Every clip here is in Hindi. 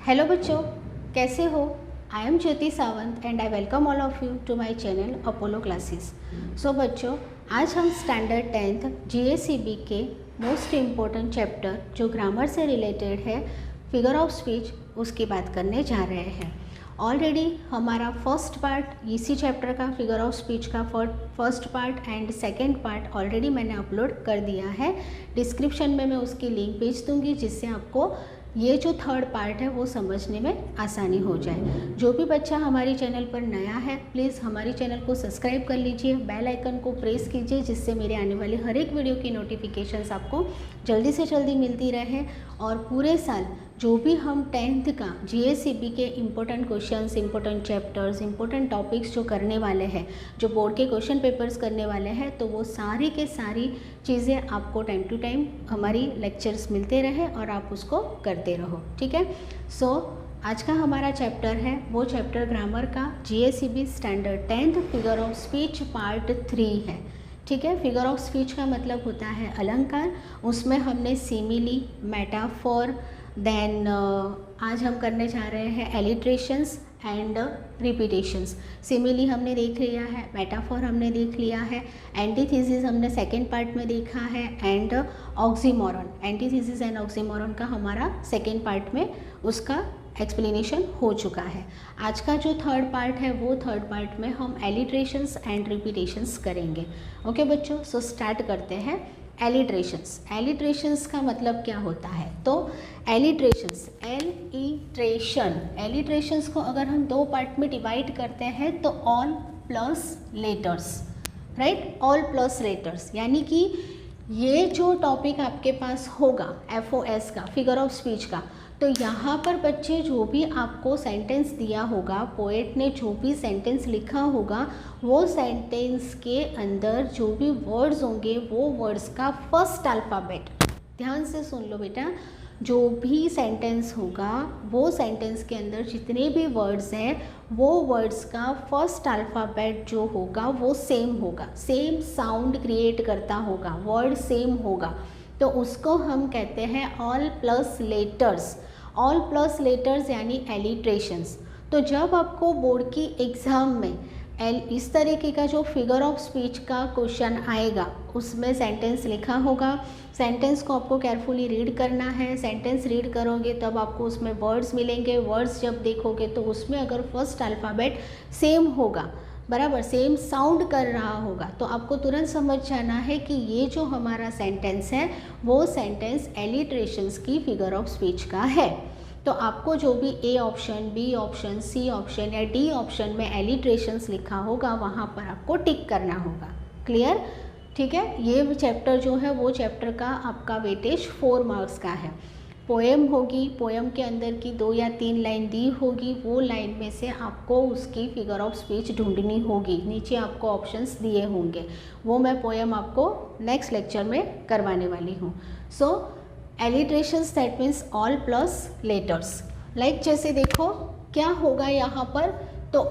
हेलो बच्चों, कैसे हो? I am Jyoti Sawant and I welcome all of you to my channel Apollo classes. So बच्चों, आज हम स्टैंडर्ड 10th जीएसीबी के मोस्ट इम्पोर्टेंट चैप्टर जो ग्रामर से रिलेटेड है, फिगर ऑफ स्पीच, उसकी बात करने जा रहे हैं। ऑलरेडी हमारा फर्स्ट पार्ट इसी चैप्टर का फिगर ऑफ स्पीच का first part and second part already मैंने अपलोड कर दिया है। डिस्क्रिप्शन में मैं उसकी लिंक भेज दूँगी जिससे आपको ये जो थर्ड पार्ट है वो समझने में आसानी हो जाए। जो भी बच्चा हमारी चैनल पर नया है प्लीज़ हमारी चैनल को सब्सक्राइब कर लीजिए, बेल आइकन को प्रेस कीजिए जिससे मेरे आने वाली हर एक वीडियो की नोटिफिकेशंस आपको जल्दी से जल्दी मिलती रहे। और पूरे साल जो भी हम 10th का जीएसीबी के important questions, important chapters, important topics जो करने वाले हैं, जो बोर्ड के क्वेश्चन पेपर्स करने वाले हैं, तो वो सारी के सारी चीज़ें आपको टाइम टू टाइम हमारी लेक्चर्स मिलते रहे और आप उसको करते रहो, ठीक है। सो आज का हमारा चैप्टर है वो चैप्टर ग्रामर का GSEB standard 10th figure of speech part 3 है, ठीक है। फिगर ऑफ स्पीच का मतलब होता है अलंकार। उसमें हमने सिमिली, मेटाफोर, देन आज हम करने जा रहे हैं एलिट्रेशंस एंड रिपीटेशंस। सिमिली हमने देख लिया है, मेटाफोर हमने देख लिया है, एंटीथेसिस हमने सेकेंड पार्ट में देखा है, and oxymoron, antithesis and oxymoron का हमारा सेकेंड पार्ट में उसका एक्सप्लेनेशन हो चुका है। आज का जो थर्ड पार्ट है वो थर्ड पार्ट में हम एलिट्रेशंस एंड रिपीटेशंस करेंगे। ओके बच्चों, सो स्टार्ट करते हैं। एलिट्रेशंस, एलिट्रेशंस का मतलब क्या होता है? तो एलिट्रेशंस, एलिट्रेशंस को अगर हम दो पार्ट में डिवाइड करते हैं तो all plus letters, right, all plus letters, यानी कि ये जो टॉपिक आपके पास होगा FOS का, फिगर ऑफ स्पीच का, तो यहाँ पर बच्चे जो भी आपको सेंटेंस दिया होगा, पोएट ने जो भी सेंटेंस लिखा होगा, वो सेंटेंस के अंदर जो भी वर्ड्स होंगे वो वर्ड्स का फर्स्ट अल्फ़ाबेट, ध्यान से सुन लो बेटा, जो भी सेंटेंस होगा वो सेंटेंस के अंदर जितने भी वर्ड्स हैं वो वर्ड्स का फर्स्ट अल्फ़ाबेट जो होगा वो सेम होगा, सेम साउंड क्रिएट करता होगा, वर्ड सेम होगा, तो उसको हम कहते हैं all plus letters. All plus letters यानी एलिट्रेशंस। तो जब आपको बोर्ड की एग्ज़ाम में इस तरीके का जो फिगर ऑफ स्पीच का क्वेश्चन आएगा, उसमें सेंटेंस लिखा होगा, सेंटेंस को आपको केयरफुली रीड करना है। सेंटेंस रीड करोगे तब आपको उसमें वर्ड्स मिलेंगे, वर्ड्स जब देखोगे तो उसमें अगर फर्स्ट अल्फ़ाबेट सेम होगा, बराबर सेम साउंड कर रहा होगा, तो आपको तुरंत समझ जाना है कि ये जो हमारा सेंटेंस है वो सेंटेंस एलिट्रेशंस की फिगर ऑफ स्पीच का है। तो आपको जो भी A option, B option, C option या D ऑप्शन में एलिट्रेशंस लिखा होगा वहाँ पर आपको टिक करना होगा। क्लियर? ठीक है। ये चैप्टर जो है वो चैप्टर का आपका वेटेज 4 मार्क्स का है। पोएम होगी, पोएम के अंदर की 2 या 3 लाइन दी होगी, वो लाइन में से आपको उसकी फिगर ऑफ स्पीच ढूंढनी होगी। नीचे आपको ऑप्शंस दिए होंगे, वो मैं पोएम आपको नेक्स्ट लेक्चर में करवाने वाली हूँ। So alliterations that means all plus letters. Like जैसे देखो क्या होगा यहाँ पर, तो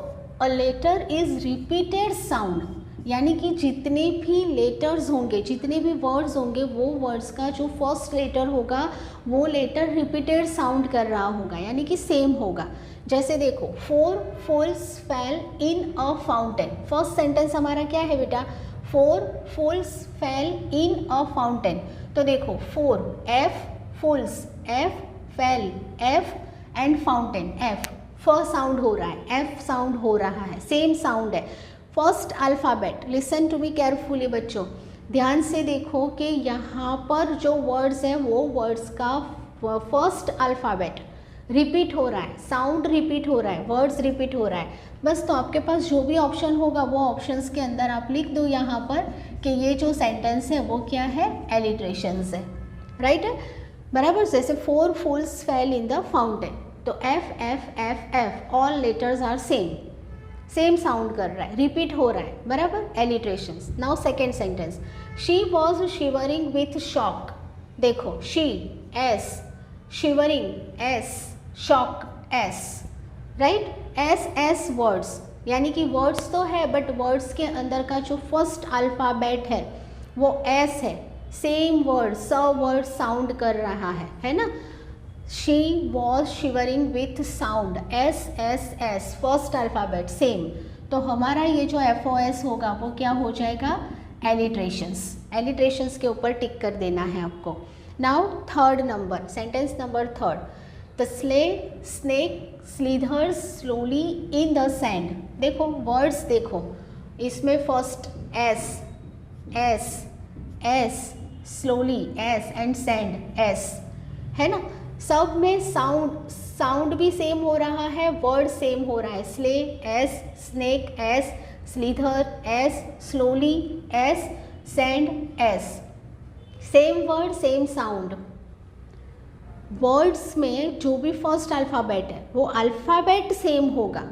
a letter is repeated sound, यानी कि जितने भी लेटर्स होंगे, जितने भी वर्ड्स होंगे, वो वर्ड्स का जो फर्स्ट लेटर होगा वो लेटर रिपीटेड साउंड कर रहा होगा, यानी कि सेम होगा। जैसे देखो 4 fools fell in a fountain, first sentence हमारा क्या है बेटा? 4 fools fell in a fountain. तो देखो 4 F fools, F fail, F and fountain, F first sound हो रहा है, F साउंड हो रहा है, सेम साउंड है। First alphabet, listen to me carefully बच्चों, ध्यान से देखो कि यहाँ पर जो वर्ड्स हैं वो वर्ड्स का फर्स्ट अल्फ़ाबेट रिपीट हो रहा है, साउंड रिपीट हो रहा है, वर्ड्स रिपीट हो रहा है। बस तो आपके पास जो भी ऑप्शन होगा वो ऑप्शंस के अंदर आप लिख दो यहाँ पर कि ये जो सेंटेंस है वो क्या है? एलिट्रेशंस है, राइट है, बराबर। जैसे 4 fools fell in the fountain, तो F F F F all letters are same, same sound कर रहा है, रिपीट हो रहा है, बराबर, alliterations. Now second sentence, she was shivering with shock. देखो she S, shivering S, shock S, right, S words, यानी कि वर्ड्स तो है बट वर्ड्स के अंदर का जो फर्स्ट अल्फ़ाबेट है वो S है, सेम वर्ड, स वर्ड साउंड कर रहा है ना। She was shivering with sound, S S S first alphabet same, तो हमारा ये जो FOS होगा वो क्या हो जाएगा, एलिट्रेशंस। एलिट्रेशंस के ऊपर टिक कर देना है आपको। Now third number, sentence number third, the snake slithers slowly in the sand. देखो वर्ड्स देखो, इसमें first S S S, slowly S and sand S, है ना। सब में साउंड भी सेम हो रहा है, वर्ड सेम हो रहा है, slay S, snake S, slither S, slowly S, sand S, same word same sound. Words में जो भी फर्स्ट अल्फ़ाबेट है वो अल्फ़ाबेट सेम होगा,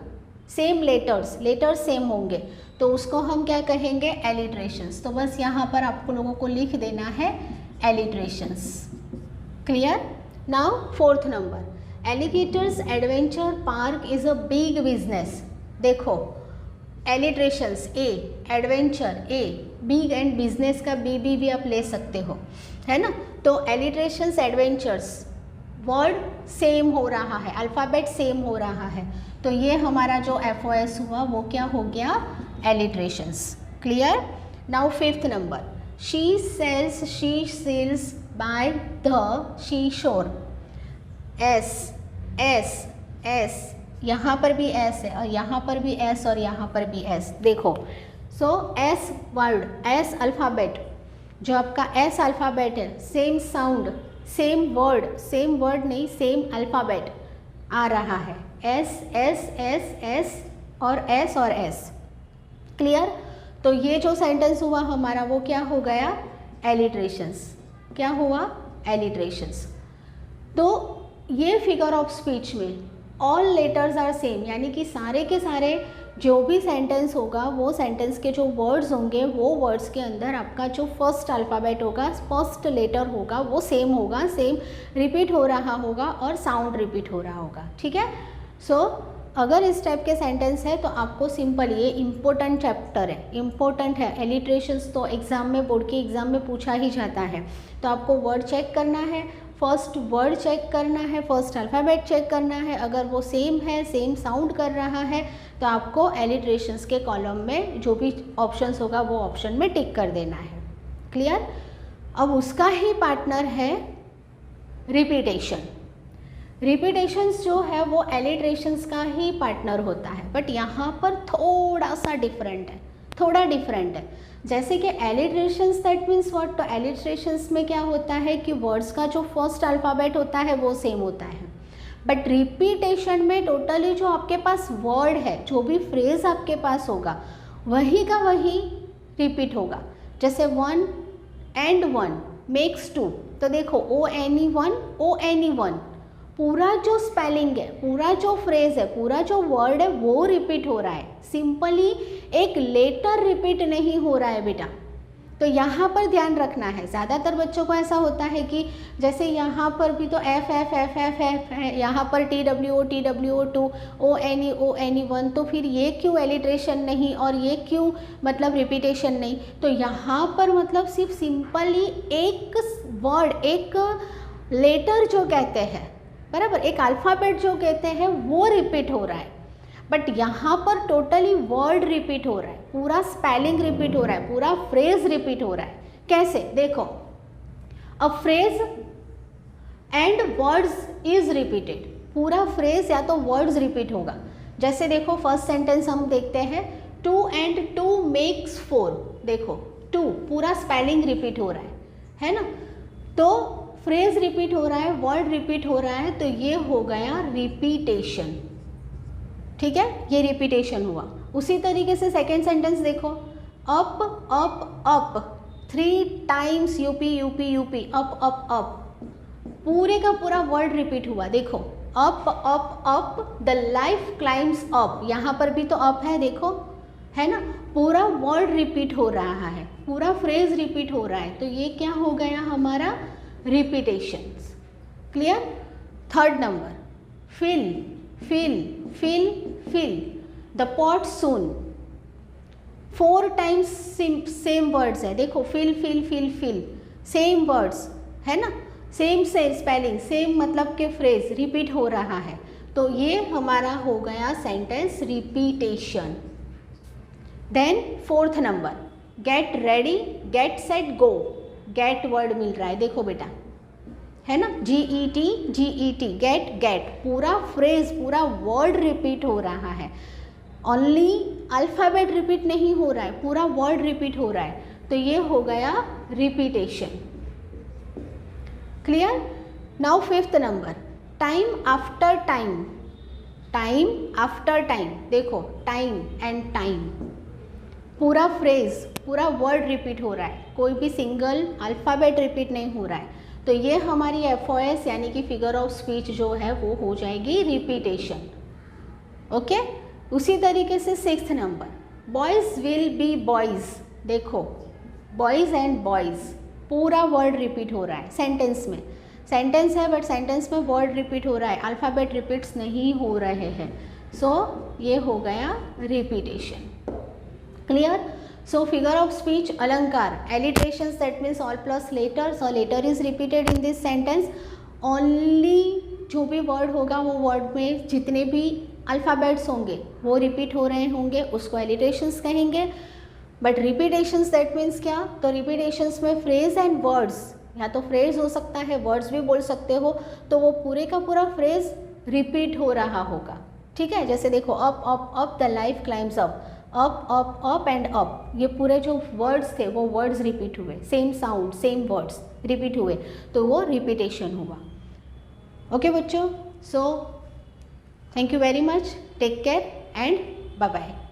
सेम लेटर्स सेम होंगे, तो उसको हम क्या कहेंगे, एलिट्रेशंस। तो बस यहाँ पर आपको लोगों को लिख देना है alliterations. Clear. Now fourth number, alligators adventure park is a big business. देखो alliterations A, adventure A, big and business का बी आप ले सकते हो, है ना। तो एलिट्रेशंस एडवेंचर्स, वर्ड सेम हो रहा है, अल्फ़ाबेट सेम हो रहा है, तो ये हमारा जो FOS हुआ वो क्या हो गया, alliterations. Clear. Now fifth number, she sells by the she shore, S S S, यहाँ पर भी एस है और यहाँ पर भी एस और यहाँ पर भी एस। देखो सो एस वर्ड, एस अल्फ़ाबेट, जो आपका एस अल्फ़ाबेट है, सेम साउंड सेम वर्ड नहीं, सेम अल्फ़ाबेट आ रहा है, एस एस एस एस और एस। क्लियर। तो ये जो सेंटेंस हुआ हमारा वो क्या हो गया, एलिट्रेशंस। क्या हुआ, एलिट्रेशंस। तो ये फिगर ऑफ स्पीच में ऑल लेटर्स आर सेम, यानी कि सारे के सारे जो भी सेंटेंस होगा वो सेंटेंस के जो वर्ड्स होंगे वो वर्ड्स के अंदर आपका जो फर्स्ट अल्फ़ाबेट होगा, फर्स्ट लेटर होगा वो सेम होगा, सेम रिपीट हो रहा होगा और साउंड रिपीट हो रहा होगा। ठीक है। सो अगर इस टाइप के सेंटेंस है तो आपको सिंपल, ये इम्पोर्टेंट चैप्टर है, इम्पोर्टेंट है। एलिट्रेशंस तो एग्ज़ाम में, बोर्ड के एग्ज़ाम में पूछा ही जाता है, तो आपको वर्ड चेक करना है, फर्स्ट वर्ड चेक करना है, फर्स्ट अल्फ़ाबेट चेक करना है, अगर वो सेम है, सेम साउंड कर रहा है, तो आपको एलिट्रेशंस के कॉलम में जो भी ऑप्शंस होगा वो ऑप्शन में टिक कर देना है। क्लियर। अब उसका ही पार्टनर है रिपीटेशन। रिपीटेशंस जो है वो एलिट्रेशंस का ही पार्टनर होता है, बट यहाँ पर थोड़ा सा डिफरेंट है, थोड़ा डिफरेंट है। जैसे कि एलिट्रेशंस, दैट मीन्स व्हाट, तो एलिट्रेशंस में क्या होता है कि वर्ड्स का जो फर्स्ट अल्फ़ाबेट होता है वो सेम होता है, बट रिपीटेशन में टोटली जो आपके पास वर्ड है, जो भी फ्रेज आपके पास होगा वही का वही रिपीट होगा। जैसे 1 and 1 मेक्स 2, तो देखो ONE1 पूरा जो स्पेलिंग है, पूरा जो फ्रेज है, पूरा जो वर्ड है वो रिपीट हो रहा है, सिंपली एक लेटर रिपीट नहीं हो रहा है बेटा। तो यहाँ पर ध्यान रखना है। ज़्यादातर बच्चों को ऐसा होता है कि जैसे यहाँ पर भी तो एफ है, यहाँ पर TWO2 ONE1, तो फिर ये क्यों एलिट्रेशन नहीं और ये क्यों मतलब रिपीटेशन नहीं। तो यहाँ पर मतलब सिर्फ सिंपली एक वर्ड, एक लेटर जो कहते हैं, बराबर, एक अल्फ़ाबेट जो कहते हैं वो रिपीट हो रहा है, बट यहाँ पर टोटली वर्ड रिपीट हो रहा है, पूरा स्पेलिंग रिपीट हो रहा है, पूरा फ्रेज रिपीट हो रहा है। कैसे, देखो, a phrase and words is repeated, पूरा फ्रेज या तो वर्ड्स रिपीट होगा। जैसे देखो फर्स्ट सेंटेंस हम देखते हैं, 2 and 2 मेक्स 4, देखो 2 पूरा स्पेलिंग रिपीट हो रहा है ना। तो फ्रेज रिपीट हो रहा है, वर्ड रिपीट हो रहा है, तो ये हो गया रिपीटेशन। ठीक है, ये रिपीटेशन हुआ। उसी तरीके से सेकेंड सेंटेंस देखो, up up up 3 times UP up up up, पूरे का पूरा वर्ड रिपीट हुआ। देखो up up up, the life climbs up, यहाँ पर भी तो अप है, देखो है ना, पूरा वर्ड रिपीट हो रहा है, पूरा फ्रेज रिपीट हो रहा है, तो ये क्या हो गया हमारा, repetitions. Clear. Third number, fill fill fill fill the pot soon, 4 times same words है। देखो fill fill fill fill, same words है ना, सेम से स्पेलिंग, सेम मतलब के फ्रेज रिपीट हो रहा है, तो ये हमारा हो गया sentence repetition. Then fourth number, get ready, get set go. Get word मिल रहा है, देखो बेटा, है ना, GET, गेट, पूरा फ्रेज, पूरा वर्ड रिपीट हो रहा है। ओनली अल्फ़ाबेट रिपीट नहीं हो रहा है, पूरा वर्ड रिपीट हो रहा है, तो ये हो गया repetition. Clear? Now fifth number, time after time. Time after time, देखो टाइम एंड टाइम, पूरा फ्रेज, पूरा वर्ड रिपीट हो रहा है, कोई भी सिंगल अल्फ़ाबेट रिपीट नहीं हो रहा है, तो ये हमारी FOS यानी कि फिगर ऑफ स्पीच जो है वो हो जाएगी रिपीटेशन। ओके, उसी तरीके से sixth number, boys will be boys. देखो बॉयज़ एंड बॉयज़, पूरा वर्ड रिपीट हो रहा है सेंटेंस में, सेंटेंस है बट सेंटेंस में वर्ड रिपीट हो रहा है, अल्फ़ाबेट रिपीट्स नहीं हो रहे हैं, सो ये हो गया repetition. Clear? So figure of speech, अलंकार, alliterations, that means all plus letters, और letter is repeated in this sentence. Only जो भी वर्ड होगा वो वर्ड में जितने भी अल्फ़ाबेट्स होंगे वो रिपीट हो रहे होंगे, उसको एलिट्रेशंस कहेंगे। बट रिपीटेशंस दैट मीन्स क्या? तो रिपीटेशंस में फ्रेज एंड वर्ड्स, या तो फ्रेज हो सकता है, वर्ड्स भी बोल सकते हो, तो वो पूरे का पूरा फ्रेज रिपीट हो रहा होगा। ठीक है, जैसे देखो up up up the life climbs up, up up up and up, ये पूरे जो वर्ड्स थे वो वर्ड्स रिपीट हुए, same sound same words repeat हुए, तो वो रिपीटेशन हुआ। ओके बच्चों, so thank you very much, take care and bye bye.